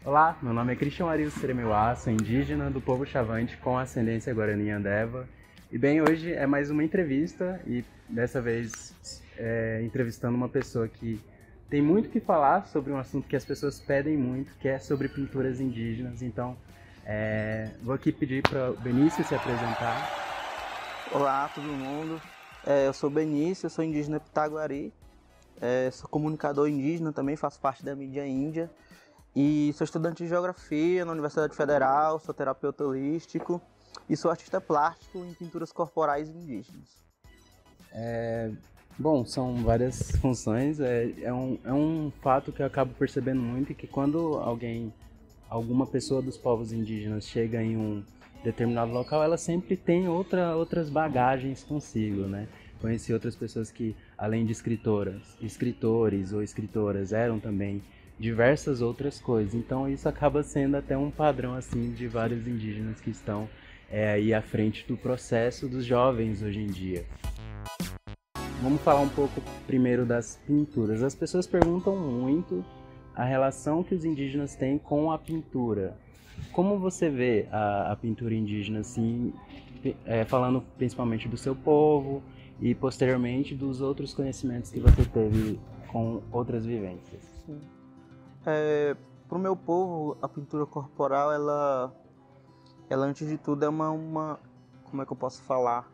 Olá, meu nome é Christian Arius Seremeuá, sou indígena do povo Chavante com ascendência Guarani-Andeva. E bem, hoje é mais uma entrevista e dessa vez entrevistando uma pessoa que tem muito o que falar sobre um assunto que as pessoas pedem muito, que é sobre pinturas indígenas. Então, vou aqui pedir para o Benício se apresentar. Olá, todo mundo. Eu sou Benício, eu sou indígena Pitaguari, sou comunicador indígena, também faço parte da mídia índia e sou estudante de geografia na Universidade Federal, sou terapeuta holístico e sou artista plástico em pinturas corporais indígenas. Bom, são várias funções, é um fato que eu acabo percebendo muito, que quando alguma pessoa dos povos indígenas chega em um determinado local, ela sempre tem outras bagagens consigo, né? Conheci outras pessoas que, além de escritores ou escritoras, eram também diversas outras coisas. Então isso acaba sendo até um padrão assim de vários indígenas que estão aí à frente do processo dos jovens hoje em dia. Vamos falar um pouco primeiro das pinturas. As pessoas perguntam muito a relação que os indígenas têm com a pintura. Como você vê a pintura indígena, assim, falando principalmente do seu povo e posteriormente dos outros conhecimentos que você teve com outras vivências? Para o meu povo, a pintura corporal, ela antes de tudo é como é que eu posso falar?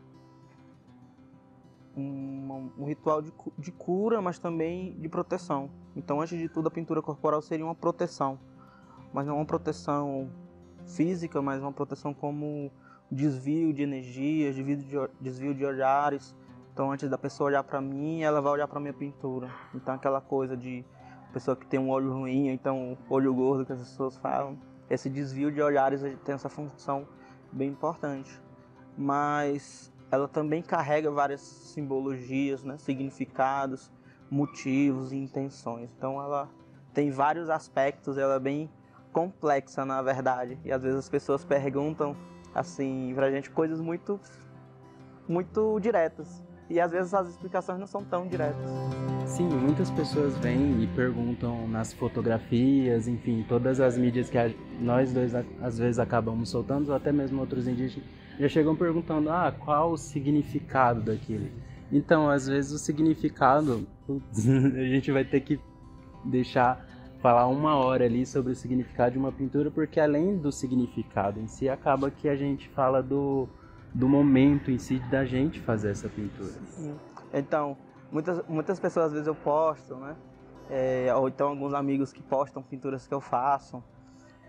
Um ritual de cura, mas também de proteção. Então, antes de tudo, a pintura corporal seria uma proteção, mas não uma proteção física, mas uma proteção como desvio de energias, desvio de olhares. Então, antes da pessoa olhar para mim, ela vai olhar para minha pintura. Então, aquela coisa de pessoa que tem um olho ruim, então olho gordo que as pessoas falam, esse desvio de olhares tem essa função bem importante. Mas ela também carrega várias simbologias, né, significados, motivos e intenções. Então ela tem vários aspectos, ela é bem complexa, na verdade. E às vezes as pessoas perguntam assim pra gente coisas muito diretas. E às vezes as explicações não são tão diretas. Sim, muitas pessoas vêm e perguntam nas fotografias, enfim, todas as mídias que nós dois às vezes acabamos soltando, ou até mesmo outros indígenas, já chegam perguntando, qual o significado daquilo? Então, às vezes o significado, putz, a gente vai ter que deixar falar uma hora ali sobre o significado de uma pintura, porque além do significado em si, acaba que a gente fala do momento em si da gente fazer essa pintura. Então, muitas pessoas às vezes eu posto, né? Ou então alguns amigos que postam pinturas que eu faço,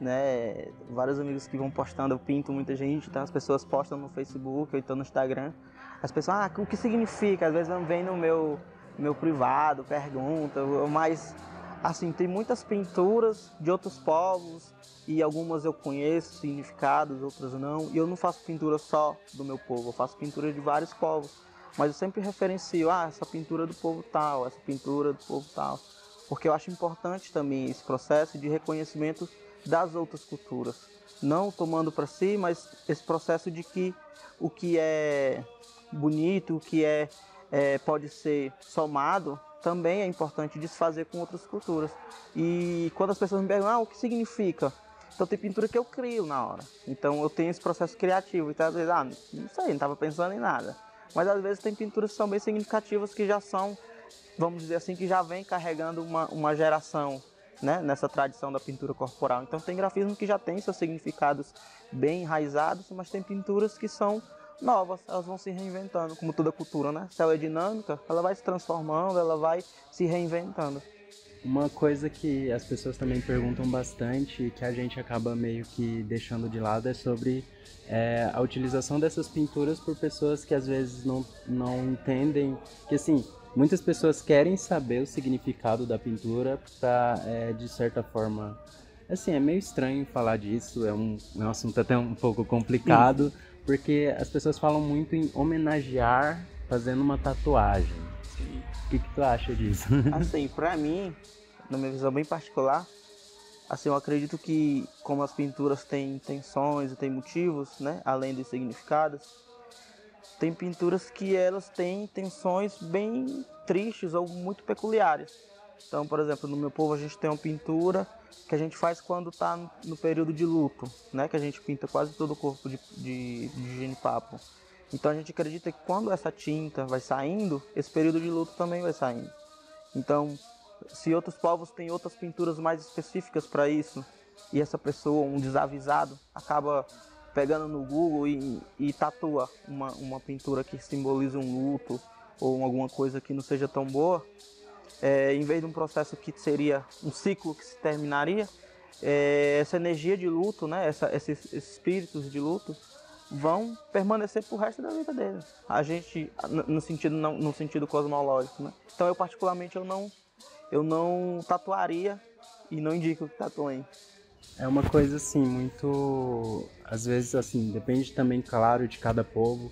né? Vários amigos que vão postando, eu pinto muita gente, então as pessoas postam no Facebook ou então no Instagram. As pessoas, o que significa? Às vezes vem no meu privado, pergunta, mas assim, tem muitas pinturas de outros povos e algumas eu conheço significados, outras não. E eu não faço pintura só do meu povo, eu faço pintura de vários povos. Mas eu sempre referencio, essa pintura do povo tal, essa pintura do povo tal. Porque eu acho importante também esse processo de reconhecimento das outras culturas. Não tomando para si, mas esse processo de que o que é bonito, o que pode ser somado, também é importante desfazer com outras culturas. E quando as pessoas me perguntam, o que significa? Então tem pintura que eu crio na hora. Então eu tenho esse processo criativo. Então às vezes, não sei, não estava pensando em nada. Mas às vezes tem pinturas que são bem significativas, que já são, vamos dizer assim, que já vem carregando uma geração, né, nessa tradição da pintura corporal. Então tem grafismo que já tem seus significados bem enraizados, mas tem pinturas que são novas, elas vão se reinventando, como toda cultura, né? Se ela é dinâmica, ela vai se transformando, ela vai se reinventando. Uma coisa que as pessoas também perguntam bastante e que a gente acaba meio que deixando de lado é sobre a utilização dessas pinturas por pessoas que às vezes não entendem, que assim, muitas pessoas querem saber o significado da pintura para, de certa forma, assim, é meio estranho falar disso, é um assunto até um pouco complicado, porque as pessoas falam muito em homenagear fazendo uma tatuagem. O que tu acha disso? Assim, pra mim, na minha visão bem particular, assim, eu acredito que como as pinturas têm intenções e têm motivos, né, além dos significados, tem pinturas que elas têm intenções bem tristes ou muito peculiares. Então, por exemplo, no meu povo a gente tem uma pintura que a gente faz quando está no período de luto, né? Que a gente pinta quase todo o corpo de genipapo. Então a gente acredita que quando essa tinta vai saindo, esse período de luto também vai saindo. Então, se outros povos têm outras pinturas mais específicas para isso, e essa pessoa, um desavisado, acaba pegando no Google e tatua uma pintura que simboliza um luto ou alguma coisa que não seja tão boa, em vez de um processo que seria um ciclo que se terminaria, essa energia de luto, né, esses espíritos de luto, vão permanecer pro resto da vida deles. A gente, no sentido cosmológico, né? Então eu particularmente eu não tatuaria e não indico que tatuem. É uma coisa assim, muito. Às vezes, assim, depende também, claro, de cada povo.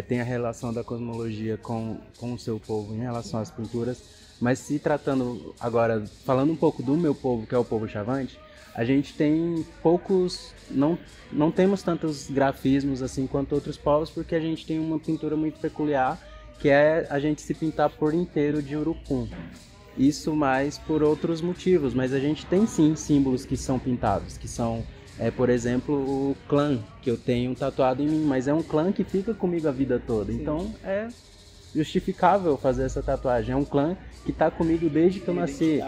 Tem a relação da cosmologia com o seu povo em relação às pinturas. Mas se tratando agora, falando um pouco do meu povo, que é o povo Chavante, a gente tem poucos. Não temos tantos grafismos assim quanto outros povos, porque a gente tem uma pintura muito peculiar, que é a gente se pintar por inteiro de urucum. Isso mais por outros motivos, mas a gente tem sim símbolos que são pintados, que são, por exemplo, o clã, que eu tenho tatuado em mim, mas é um clã que fica comigo a vida toda, sim. Então é justificável fazer essa tatuagem, é um clã que está comigo desde que eu nasci,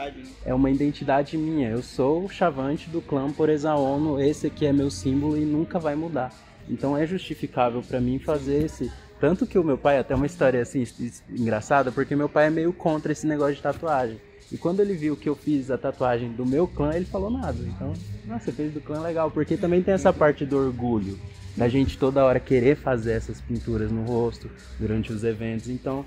é uma identidade minha, eu sou o Chavante do clã Porezaono, esse aqui é meu símbolo e nunca vai mudar, então é justificável para mim fazer esse... Tanto que o meu pai, até uma história assim engraçada, porque meu pai é meio contra esse negócio de tatuagem. E quando ele viu que eu fiz a tatuagem do meu clã, ele falou nada. Então, nossa, você fez do clã, legal. Porque também tem essa parte do orgulho, da gente toda hora querer fazer essas pinturas no rosto durante os eventos. Então,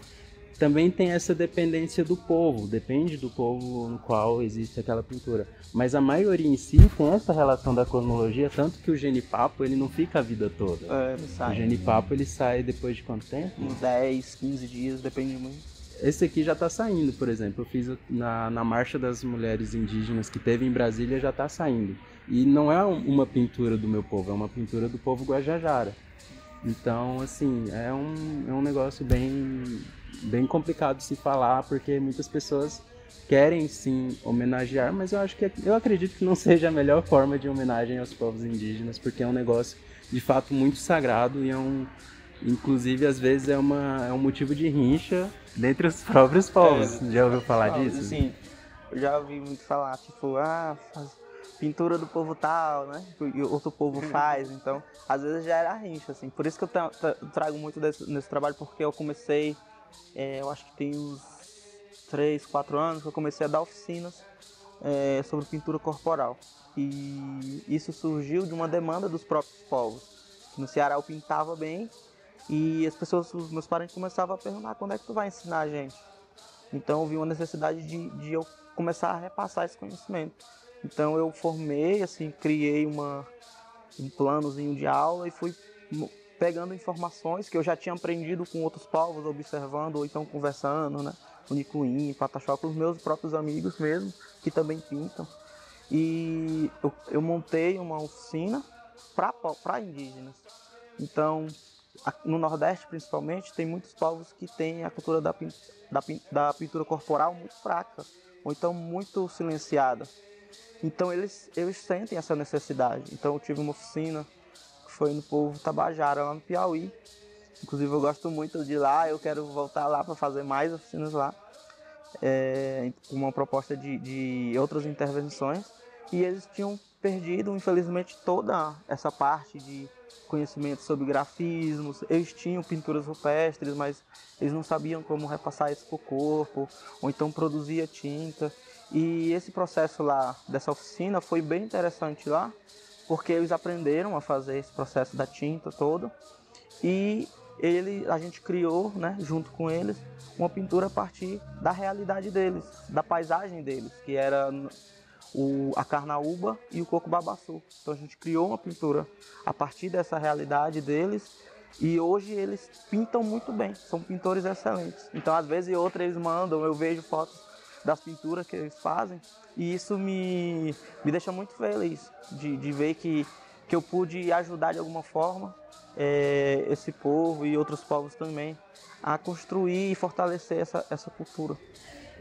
também tem essa dependência do povo, depende do povo no qual existe aquela pintura. Mas a maioria em si tem essa relação da cosmologia, tanto que o genipapo ele não fica a vida toda. Ele sai. O genipapo ele sai depois de quanto tempo? Uns 10, 15 dias, depende muito. Esse aqui já está saindo, por exemplo. Eu fiz na Marcha das Mulheres Indígenas que teve em Brasília, já está saindo. E não é uma pintura do meu povo, é uma pintura do povo Guajajara. Então, assim, é um negócio bem complicado de se falar, porque muitas pessoas querem sim homenagear, mas eu acredito que não seja a melhor forma de homenagem aos povos indígenas, porque é um negócio de fato muito sagrado e inclusive às vezes é um motivo de rincha dentre os próprios povos. Já ouviu falar disso? Sim, eu já ouvi muito falar, tipo, pintura do povo tal, né? E outro povo faz, então às vezes já era rincha, assim. Por isso que eu trago muito nesse trabalho, porque eu comecei, eu acho que tem uns 3, 4 anos que eu comecei a dar oficinas sobre pintura corporal. E isso surgiu de uma demanda dos próprios povos. No Ceará eu pintava bem e os meus parentes começavam a perguntar quando é que tu vai ensinar a gente. Então eu vi uma necessidade de eu começar a repassar esse conhecimento. Então eu formei, assim, criei um planozinho de aula e fui pegando informações que eu já tinha aprendido com outros povos, observando ou então conversando, né? O Nicuim, Pataxó, com os meus próprios amigos mesmo, que também pintam. E eu montei uma oficina para indígenas. Então, no Nordeste principalmente, tem muitos povos que têm a cultura da pintura corporal muito fraca, ou então muito silenciada. Então eles sentem essa necessidade. Então eu tive uma oficina que foi no povo Tabajara, lá no Piauí. Inclusive eu gosto muito de lá, eu quero voltar lá para fazer mais oficinas lá. Uma proposta de outras intervenções. E eles tinham perdido, infelizmente, toda essa parte de conhecimento sobre grafismos. Eles tinham pinturas rupestres, mas eles não sabiam como repassar isso para o corpo, ou então produzia tinta. E esse processo lá, dessa oficina, foi bem interessante lá, porque eles aprenderam a fazer esse processo da tinta toda. E a gente criou, né, junto com eles, uma pintura a partir da realidade deles, da paisagem deles, que era a carnaúba e o coco babaçu. Então a gente criou uma pintura a partir dessa realidade deles e hoje eles pintam muito bem, são pintores excelentes. Então às vezes outra eles mandam, eu vejo fotos das pinturas que eles fazem e isso me deixa muito feliz de ver que eu pude ajudar de alguma forma esse povo e outros povos também a construir e fortalecer essa cultura.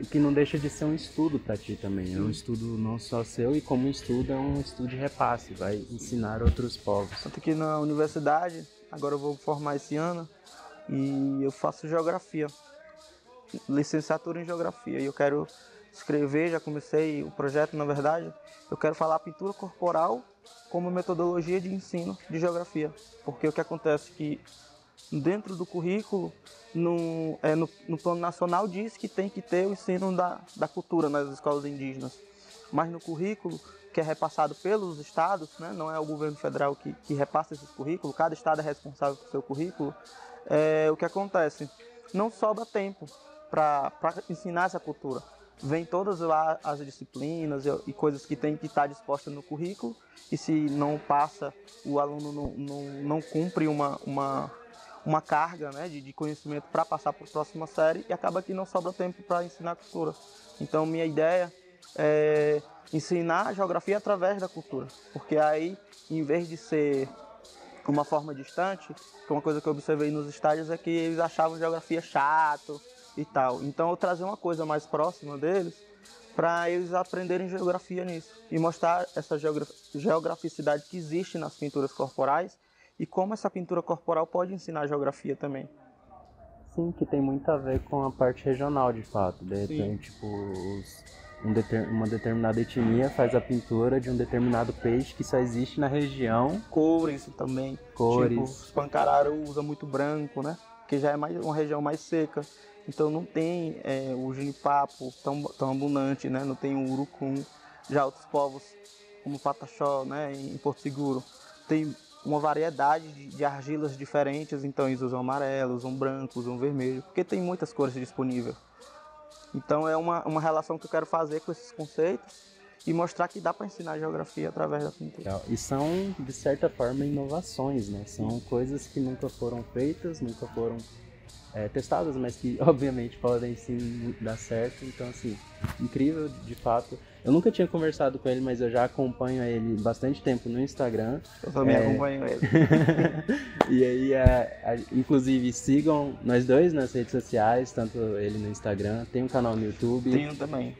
que não deixa de ser um estudo para ti também. É um estudo não só seu, e como estudo é um estudo de repasse, vai ensinar outros povos. Tanto que na universidade, agora eu vou formar esse ano, e eu faço geografia, licenciatura em geografia, e eu quero escrever, já comecei o projeto, na verdade, eu quero falar a pintura corporal como metodologia de ensino de geografia, porque o que acontece é que dentro do currículo, no plano nacional diz que tem que ter o ensino da cultura nas escolas indígenas, mas no currículo, que é repassado pelos estados, né, não é o governo federal que repassa esses currículos, cada estado é responsável pelo seu currículo, o que acontece? Não sobra tempo para ensinar essa cultura. Vem todas lá as disciplinas e coisas que tem que estar dispostas no currículo, e se não passa, o aluno não cumpre uma carga, né, de conhecimento para passar para a próxima série, e acaba que não sobra tempo para ensinar a cultura. Então, minha ideia é ensinar a geografia através da cultura, porque aí, em vez de ser uma forma distante, que uma coisa que eu observei nos estágios é que eles achavam geografia chato e tal. Então, eu trazer uma coisa mais próxima deles para eles aprenderem geografia nisso e mostrar essa geograficidade que existe nas pinturas corporais e como essa pintura corporal pode ensinar geografia também. Sim, que tem muito a ver com a parte regional, de fato. De repente, tipo, uma determinada etnia faz a pintura de um determinado peixe que só existe na região. Cores também. Cores. Tipo, os Pancararu usa muito branco, né? Porque já é uma região mais seca. Então não tem o jenipapo tão abundante, né? Não tem o urucum. Já outros povos, como o Pataxó, né? Em Porto Seguro, tem uma variedade de argilas diferentes. Então eles usam amarelo, usam branco, usam vermelho, porque tem muitas cores disponíveis. Então é uma relação que eu quero fazer com esses conceitos e mostrar que dá para ensinar geografia através da pintura. E são, de certa forma, inovações, né? São coisas que nunca foram feitas, nunca foram testadas, mas que, obviamente, podem sim dar certo. Então, assim, incrível, de fato. Eu nunca tinha conversado com ele, mas eu já acompanho ele bastante tempo no Instagram. Eu também acompanho ele. E aí, inclusive, sigam nós dois nas redes sociais, tanto ele no Instagram, tem um canal no YouTube. Tenho também.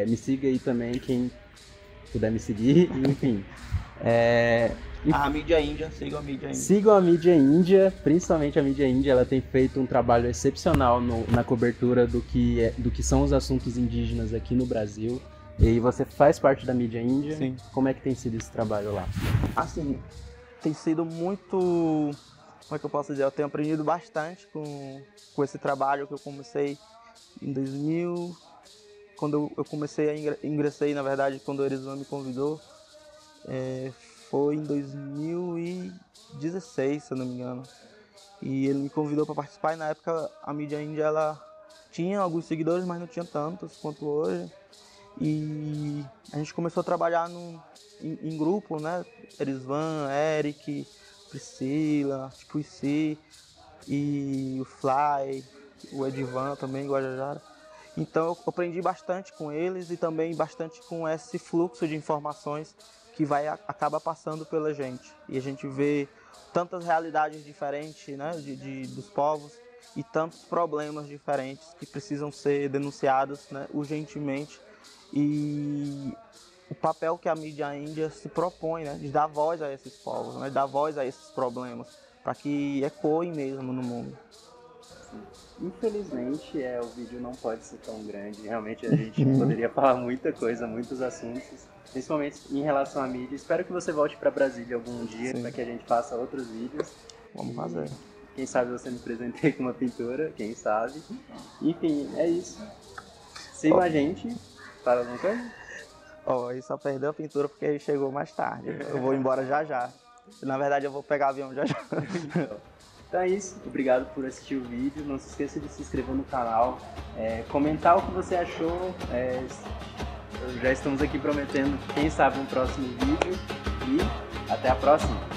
Me siga aí também, quem puder me seguir, enfim. A mídia índia, sigam a mídia índia. Sigam a mídia índia, principalmente a mídia índia. Ela tem feito um trabalho excepcional na cobertura do que são os assuntos indígenas aqui no Brasil. E você faz parte da mídia índia. Sim. Como é que tem sido esse trabalho lá? Assim, tem sido muito... Como é que eu posso dizer? Eu tenho aprendido bastante com esse trabalho que eu comecei em 2000... Quando eu comecei ingressei, na verdade, quando o Erizvan me convidou, foi em 2016, se eu não me engano. E ele me convidou para participar, e na época a mídia índia ela tinha alguns seguidores, mas não tinha tantos quanto hoje. E a gente começou a trabalhar em grupo, né? Erizvan, Eric, Priscila, Puici e o Fly, o Edivan também, Guajajara. Então eu aprendi bastante com eles e também bastante com esse fluxo de informações que acaba passando pela gente. E a gente vê tantas realidades diferentes, né, dos povos, e tantos problemas diferentes que precisam ser denunciados, né, urgentemente. E o papel que a mídia índia se propõe, né, de dar voz a esses povos, né, de dar voz a esses problemas, para que ecoem mesmo no mundo. Infelizmente, o vídeo não pode ser tão grande. Realmente a gente poderia falar muita coisa, muitos assuntos, principalmente em relação à mídia. Espero que você volte para Brasília algum dia para que a gente faça outros vídeos. Vamos fazer. Quem sabe você me presenteie com uma pintura, quem sabe. Enfim, é isso. Sigam a gente. Fala alguma coisa? Ele só perdeu a pintura porque ele chegou mais tarde. Eu vou embora já já. Na verdade, eu vou pegar avião já já. Então é isso, obrigado por assistir o vídeo, não se esqueça de se inscrever no canal, comentar o que você achou, já estamos aqui prometendo, quem sabe, um próximo vídeo e até a próxima!